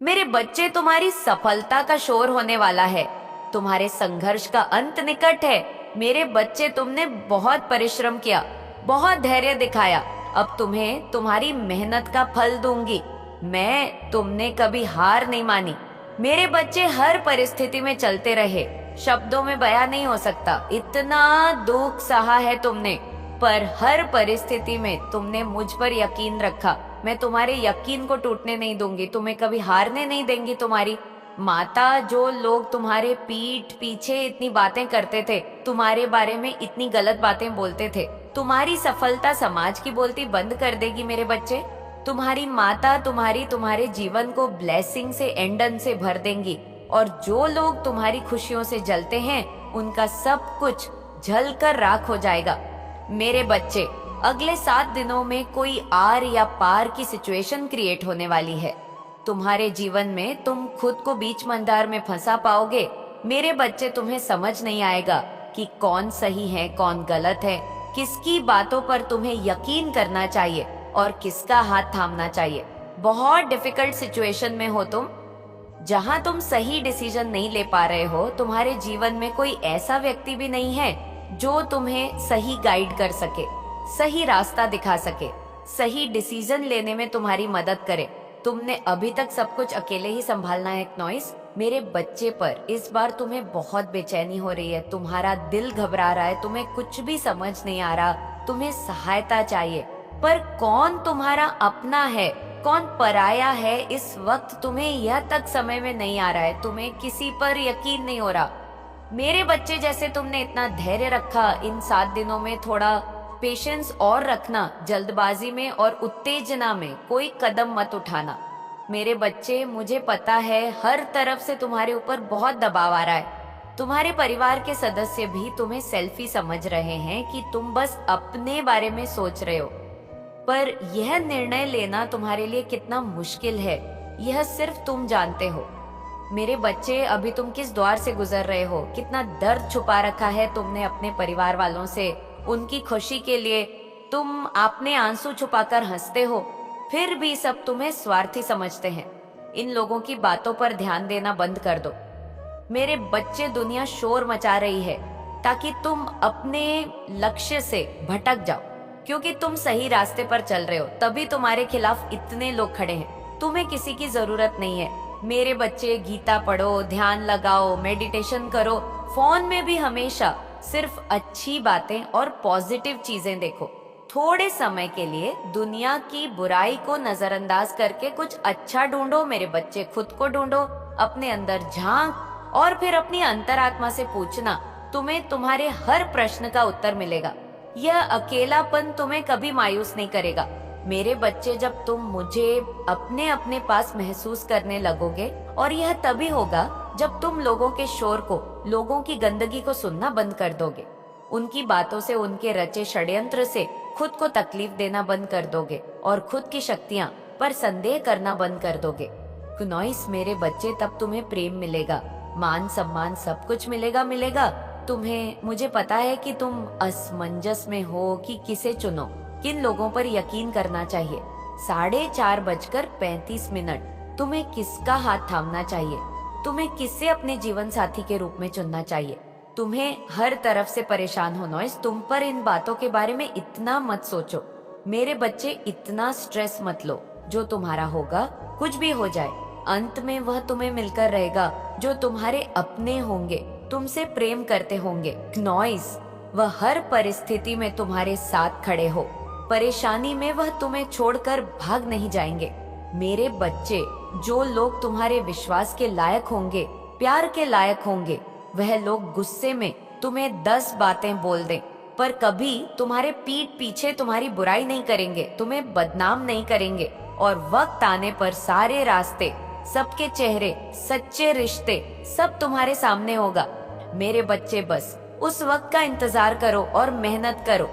मेरे बच्चे, तुम्हारी सफलता का शोर होने वाला है। तुम्हारे संघर्ष का अंत निकट है। मेरे बच्चे, तुमने बहुत परिश्रम किया, बहुत धैर्य दिखाया। अब तुम्हें तुम्हारी मेहनत का फल दूंगी। तुमने कभी हार नहीं मानी। मेरे बच्चे, हर परिस्थिति में चलते रहे। शब्दों में बयां नहीं हो सकता, इतना दुख सहा है तुमने, पर हर परिस्थिति में तुमने मुझ पर यकीन रखा। मैं तुम्हारे यकीन को टूटने नहीं दूंगी, तुम्हें कभी हारने नहीं देंगी। तुम्हारी माता, जो लोग तुम्हारे पीठ पीछे इतनी बातें करते थे, तुम्हारे बारे में इतनी गलत बातें बोलते थे, तुम्हारी सफलता समाज की बोलती बंद कर देगी। मेरे बच्चे, तुम्हारी माता तुम्हारे जीवन को ब्लेसिंग से, एंडन से भर देंगी। और जो लोग तुम्हारी खुशियों से जलते हैं, उनका सब कुछ जल कर राख हो जाएगा। मेरे बच्चे, अगले 7 दिनों में कोई आर या पार की सिचुएशन क्रिएट होने वाली है। तुम्हारे जीवन में तुम खुद को बीच मंदार में फंसा पाओगे। मेरे बच्चे, तुम्हें समझ नहीं आएगा कि कौन सही है, कौन गलत है, किसकी बातों पर तुम्हें यकीन करना चाहिए और किसका हाथ थामना चाहिए। बहुत डिफिकल्ट सिचुएशन में हो तुम, जहां तुम सही डिसीजन नहीं ले पा रहे हो। तुम्हारे जीवन में कोई ऐसा व्यक्ति भी नहीं है जो तुम्हें सही गाइड कर सके, सही रास्ता दिखा सके, सही डिसीजन लेने में तुम्हारी मदद करे। तुमने अभी तक सब कुछ अकेले ही संभालना है नॉइस। मेरे बच्चे, पर इस बार तुम्हें बहुत बेचैनी हो रही है, तुम्हारा दिल घबरा रहा है, तुम्हें कुछ भी समझ नहीं आ रहा, तुम्हें सहायता चाहिए। पर कौन तुम्हारा अपना है, कौन पराया है, इस वक्त तुम्हें यह तक समय में नहीं आ रहा है। तुम्हें किसी पर यकीन नहीं हो रहा। मेरे बच्चे, जैसे तुमने इतना धैर्य रखा, इन 7 दिनों में थोड़ा पेशेंस और रखना। जल्दबाजी में और उत्तेजना में कोई कदम मत उठाना। मेरे बच्चे, मुझे पता है हर तरफ से तुम्हारे ऊपर बहुत दबाव आ रहा है। तुम्हारे परिवार के सदस्य भी तुम्हें सेल्फी समझ रहे हैं कि तुम बस अपने बारे में सोच रहे हो। पर यह निर्णय लेना तुम्हारे लिए कितना मुश्किल है, यह सिर्फ तुम जानते हो। मेरे बच्चे, अभी तुम किस द्वार से गुजर रहे हो, कितना दर्द छुपा रखा है तुमने अपने परिवार वालों से। उनकी खुशी के लिए तुम अपने आंसू छुपाकर हंसते हो, फिर भी सब तुम्हें स्वार्थी समझते हैं। इन लोगों की बातों पर ध्यान देना बंद कर दो। मेरे बच्चे, दुनिया शोर मचा रही है ताकि तुम अपने लक्ष्य से भटक जाओ। क्योंकि तुम सही रास्ते पर चल रहे हो, तभी तुम्हारे खिलाफ इतने लोग खड़े हैं। तुम्हें किसी की जरूरत नहीं है। मेरे बच्चे, गीता पढ़ो, ध्यान लगाओ, मेडिटेशन करो। फोन में भी हमेशा सिर्फ अच्छी बातें और पॉजिटिव चीजें देखो। थोड़े समय के लिए दुनिया की बुराई को नजरअंदाज करके कुछ अच्छा ढूंढो। मेरे बच्चे, खुद को ढूंढो, अपने अंदर झांक और फिर अपनी अंतरात्मा से पूछना। तुम्हें तुम्हारे हर प्रश्न का उत्तर मिलेगा। यह अकेलापन तुम्हें कभी मायूस नहीं करेगा। मेरे बच्चे, जब तुम मुझे अपने अपने पास महसूस करने लगोगे, और यह तभी होगा जब तुम लोगों के शोर को, लोगों की गंदगी को सुनना बंद कर दोगे। उनकी बातों से, उनके रचे षड्यंत्र से खुद को तकलीफ देना बंद कर दोगे और खुद की शक्तियां पर संदेह करना बंद कर दोगे। कुनॉइस, मेरे बच्चे, तब तुम्हें प्रेम मिलेगा, मान सम्मान, सब कुछ मिलेगा। तुम्हें, मुझे पता है कि तुम असमंजस में हो कि किसे चुनो, किन लोगों पर यकीन करना चाहिए। 4:30 तुम्हें किसका हाथ थामना चाहिए, तुम्हें किससे अपने जीवन साथी के रूप में चुनना चाहिए। तुम्हें हर तरफ से परेशान हो नॉइस। तुम पर इन बातों के बारे में इतना मत सोचो। मेरे बच्चे, इतना स्ट्रेस मत लो। जो तुम्हारा होगा, कुछ भी हो जाए, अंत में वह तुम्हें मिलकर रहेगा जो तुम्हारे अपने होंगे, तुमसे प्रेम करते होंगे। नॉइस, वह हर परिस्थिति में तुम्हारे साथ खड़े हो। परेशानी में वह तुम्हें छोड़कर भाग नहीं जाएंगे। मेरे बच्चे, जो लोग तुम्हारे विश्वास के लायक होंगे, प्यार के लायक होंगे, वह लोग गुस्से में तुम्हें 10 बातें बोल दें, पर कभी तुम्हारे पीठ पीछे तुम्हारी बुराई नहीं करेंगे, तुम्हें बदनाम नहीं करेंगे। और वक्त आने पर सारे रास्ते, सबके चेहरे, सच्चे रिश्ते, सब तुम्हारे सामने होगा। मेरे बच्चे, बस उस वक्त का इंतजार करो और मेहनत करो।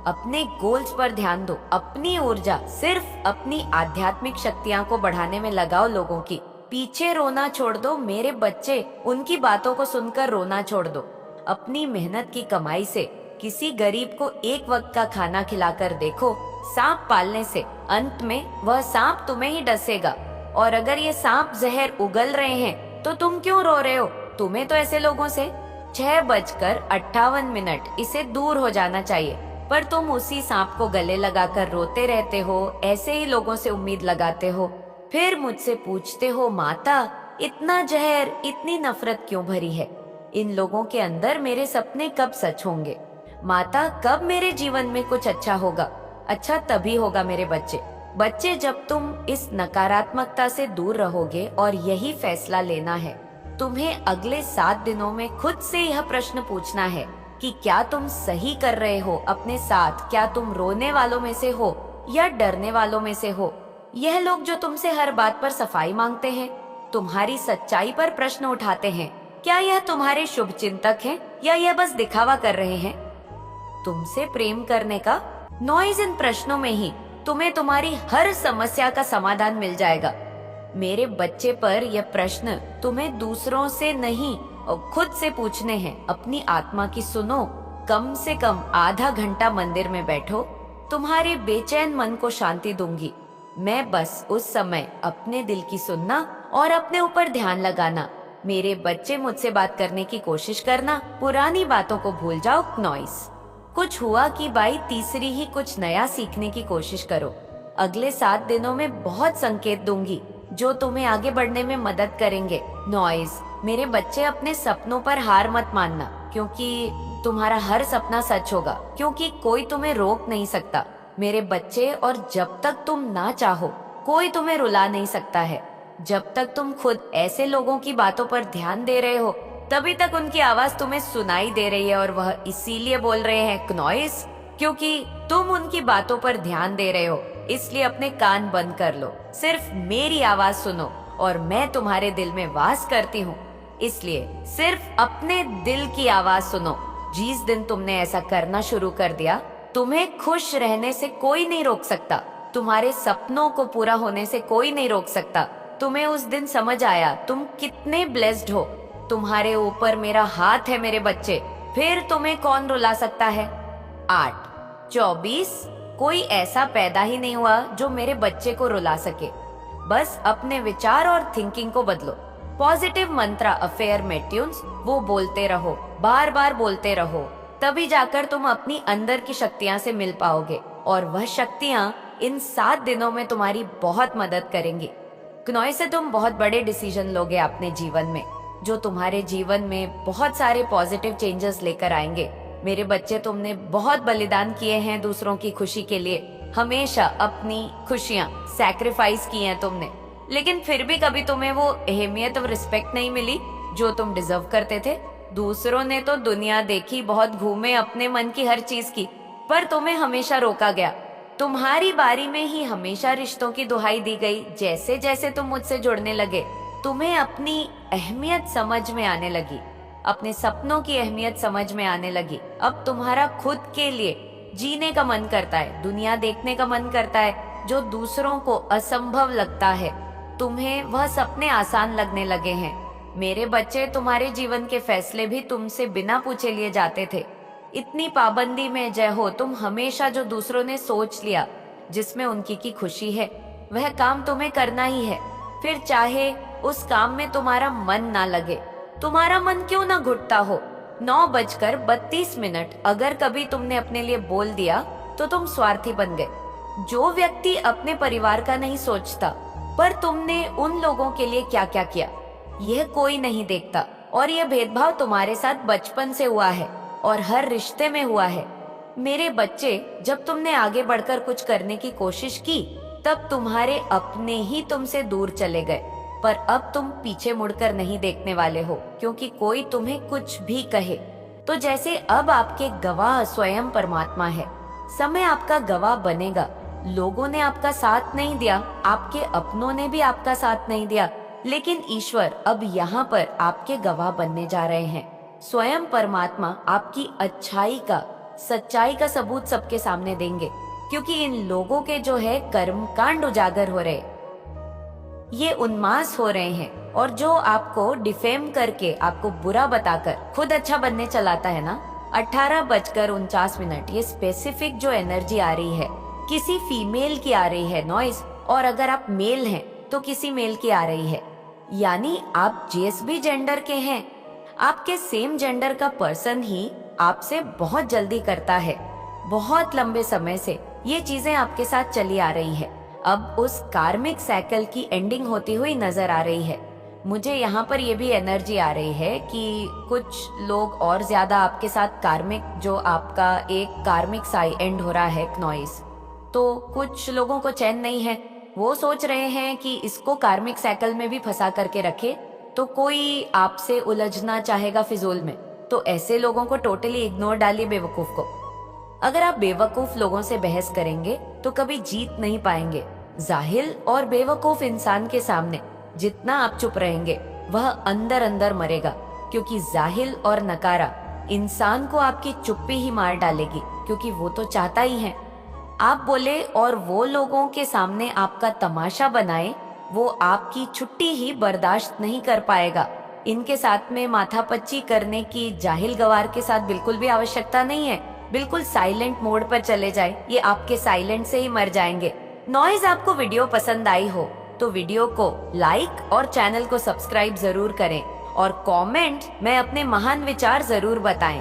अपने गोल्स पर ध्यान दो। अपनी ऊर्जा सिर्फ अपनी आध्यात्मिक शक्तियां को बढ़ाने में लगाओ। लोगों की पीछे रोना छोड़ दो। मेरे बच्चे, उनकी बातों को सुनकर रोना छोड़ दो। अपनी मेहनत की कमाई से किसी गरीब को एक वक्त का खाना खिलाकर देखो। सांप पालने से अंत में वह सांप तुम्हें ही डसेगा और अगर ये सांप जहर उगल रहे हैं तो तुम क्यों रो रहे हो? तुम्हें तो ऐसे लोगों से 6:58 इसे दूर हो जाना चाहिए, पर तुम उसी सांप को गले लगाकर रोते रहते हो। ऐसे ही लोगों से उम्मीद लगाते हो, फिर मुझसे पूछते हो माता इतना जहर, इतनी नफरत क्यों भरी है? इन लोगों के अंदर मेरे सपने कब सच होंगे? माता कब मेरे जीवन में कुछ अच्छा होगा? अच्छा तभी होगा मेरे बच्चे, जब तुम इस नकारात्मकता से दूर रहोगे। और यही फैसला लेना है। तुम्हें अगले 7 दिनों में खुद से यह प्रश्न पूछना है कि क्या तुम सही कर रहे हो अपने साथ? क्या तुम रोने वालों में से हो या डरने वालों में से हो? यह लोग जो तुमसे हर बात पर सफाई मांगते हैं, तुम्हारी सच्चाई पर प्रश्न उठाते हैं, क्या यह तुम्हारे शुभ चिंतक हैं या यह बस दिखावा कर रहे हैं? तुमसे प्रेम करने का नॉइज इन प्रश्नों में ही तुम्हें तुम्हारी हर समस्या का समाधान मिल जाएगा। मेरे बच्चे पर यह प्रश्न तुम्हें दूसरों से नहीं और खुद से पूछने हैं। अपनी आत्मा की सुनो। कम से कम आधा घंटा मंदिर में बैठो, तुम्हारे बेचैन मन को शांति दूंगी। मैं बस उस समय अपने दिल की सुनना और अपने ऊपर ध्यान लगाना। मेरे बच्चे मुझसे बात करने की कोशिश करना, पुरानी बातों को भूल जाओ। नॉइस कुछ हुआ कि भाई तीसरी ही कुछ नया सीखने की कोशिश करो। अगले 7 दिनों में बहुत संकेत दूंगी जो तुम्हें आगे बढ़ने में मदद करेंगे। नॉइज मेरे बच्चे, अपने सपनों पर हार मत मानना, क्योंकि तुम्हारा हर सपना सच होगा, क्योंकि कोई तुम्हें रोक नहीं सकता मेरे बच्चे। और जब तक तुम ना चाहो कोई तुम्हें रुला नहीं सकता है। जब तक तुम खुद ऐसे लोगों की बातों पर ध्यान दे रहे हो, तभी तक उनकी आवाज तुम्हें सुनाई दे रही है। और वह इसीलिए बोल रहे हैं नॉइस, क्योंकि तुम उनकी बातों पर ध्यान दे रहे हो। इसलिए अपने कान बंद कर लो, सिर्फ मेरी आवाज सुनो। और मैं तुम्हारे दिल में वास करती हूँ, इसलिए सिर्फ अपने दिल की आवाज सुनो। जिस दिन तुमने ऐसा करना शुरू कर दिया, तुम्हें खुश रहने से कोई नहीं रोक सकता। तुम्हारे सपनों को पूरा होने से कोई नहीं रोक सकता। तुम्हें उस दिन समझ आया तुम कितने ब्लेस्ड हो। तुम्हारे ऊपर मेरा हाथ है मेरे बच्चे, फिर तुम्हें कौन रुला सकता है? 8:24 कोई ऐसा पैदा ही नहीं हुआ जो मेरे बच्चे को रुला सके। बस अपने विचार और थिंकिंग को बदलो। पॉजिटिव मंत्रा अफेयर में ट्यून्स वो बोलते रहो, बार बार बोलते रहो, तभी जाकर तुम अपनी अंदर की शक्तियां से मिल पाओगे। और वह शक्तियां इन 7 दिनों में तुम्हारी बहुत मदद करेंगी। क्नॉय से तुम बहुत बड़े डिसीजन लोगे अपने जीवन में, जो तुम्हारे जीवन में बहुत सारे पॉजिटिव चेंजेस लेकर आएंगे। मेरे बच्चे, तुमने बहुत बलिदान किए हैं दूसरों की खुशी के लिए। हमेशा अपनी खुशियां सैक्रिफाइस की हैं तुमने, लेकिन फिर भी कभी तुम्हें वो अहमियत और रिस्पेक्ट नहीं मिली जो तुम डिजर्व करते थे। दूसरों ने तो दुनिया देखी, बहुत घूमे अपने मन की हर चीज की, पर तुम्हें हमेशा रोका गया। तुम्हारी बारी में ही हमेशा रिश्तों की दुहाई दी गई। जैसे जैसे तुम मुझसे जुड़ने लगे, तुम्हें अपनी अहमियत समझ में आने लगी, अपने सपनों की अहमियत समझ में आने लगी। अब तुम्हारा खुद के लिए जीने का मन करता है, दुनिया देखने का मन करता है। जो दूसरों को असंभव लगता है, तुम्हें वह सपने आसान लगने लगे हैं। मेरे बच्चे, तुम्हारे जीवन के फैसले भी तुमसे बिना पूछे लिए जाते थे। इतनी पाबंदी में जय हो, तुम हमेशा जो दूसरों ने सोच लिया जिसमें उनकी की खुशी है, वह काम तुम्हें करना ही है। फिर चाहे उस काम में तुम्हारा मन ना लगे, तुम्हारा मन क्यों ना घुटता हो। 9:32 अगर कभी तुमने अपने लिए बोल दिया तो तुम स्वार्थी बन गए। जो व्यक्ति अपने परिवार का नहीं सोचता, पर तुमने उन लोगों के लिए क्या क्या किया, यह कोई नहीं देखता। और यह भेदभाव तुम्हारे साथ बचपन से हुआ है और हर रिश्ते में हुआ है। मेरे बच्चे, जब तुमने आगे बढ़कर कुछ करने की कोशिश की, तब तुम्हारे अपने ही तुमसे दूर चले गए। पर अब तुम पीछे मुड़कर नहीं देखने वाले हो, क्योंकि कोई तुम्हें कुछ भी कहे तो जैसे अब आपके गवाह स्वयं परमात्मा है। समय आपका गवाह बनेगा। लोगों ने आपका साथ नहीं दिया, आपके अपनों ने भी आपका साथ नहीं दिया, लेकिन ईश्वर अब यहाँ पर आपके गवाह बनने जा रहे हैं। स्वयं परमात्मा आपकी अच्छाई का, सच्चाई का सबूत सबके सामने देंगे, क्योंकि इन लोगों के जो है कर्म कांड उजागर हो रहे, ये उन्मास हो रहे हैं। और जो आपको डिफेम करके, आपको बुरा बताकर खुद अच्छा बनने चलाता है ना। 18:49 ये स्पेसिफिक जो एनर्जी आ रही है, किसी फीमेल की आ रही है नॉइस। और अगर आप मेल हैं तो किसी मेल की आ रही है। यानी आप जेएसबी जेंडर के हैं। आपके सेम जेंडर का पर्सन ही आपसे बहुत जल्दी करता है। बहुत लंबे समय से ये चीजें आपके साथ चली आ रही है। अब उस कार्मिक साइकिल की एंडिंग होती हुई नजर आ रही है। मुझे यहाँ पर ये भी एनर्जी आ रही है कि कुछ लोग और ज्यादा आपके साथ कार्मिक, जो आपका एक कार्मिक साई एंड हो रहा है नॉइस, तो कुछ लोगों को चैन नहीं है। वो सोच रहे हैं कि इसको कार्मिक साइकिल में भी फंसा करके रखे, तो कोई आपसे उलझना चाहेगा फिजूल में। तो ऐसे लोगों को टोटली इग्नोर डालिए, बेवकूफ को। अगर आप बेवकूफ लोगों से बहस करेंगे तो कभी जीत नहीं पाएंगे। जाहिल और बेवकूफ इंसान के सामने जितना आप चुप रहेंगे वह अंदर अंदर मरेगा, क्योंकि जाहिल और नकारा इंसान को आपकी चुप्पी ही मार डालेगी, क्योंकि वो तो चाहता ही है आप बोले और वो लोगों के सामने आपका तमाशा बनाए। वो आपकी छुट्टी ही बर्दाश्त नहीं कर पाएगा। इनके साथ में माथापच्ची करने की जाहिल गवार के साथ बिल्कुल भी आवश्यकता नहीं है। बिल्कुल साइलेंट मोड पर चले जाए, ये आपके साइलेंट से ही मर जाएंगे। नॉइज आपको वीडियो पसंद आई हो तो वीडियो को लाइक और चैनल को सब्सक्राइब जरूर करें, और कमेंट में अपने महान विचार जरूर बताएं।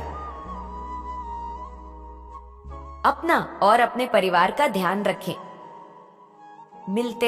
अपना और अपने परिवार का ध्यान रखें। मिलते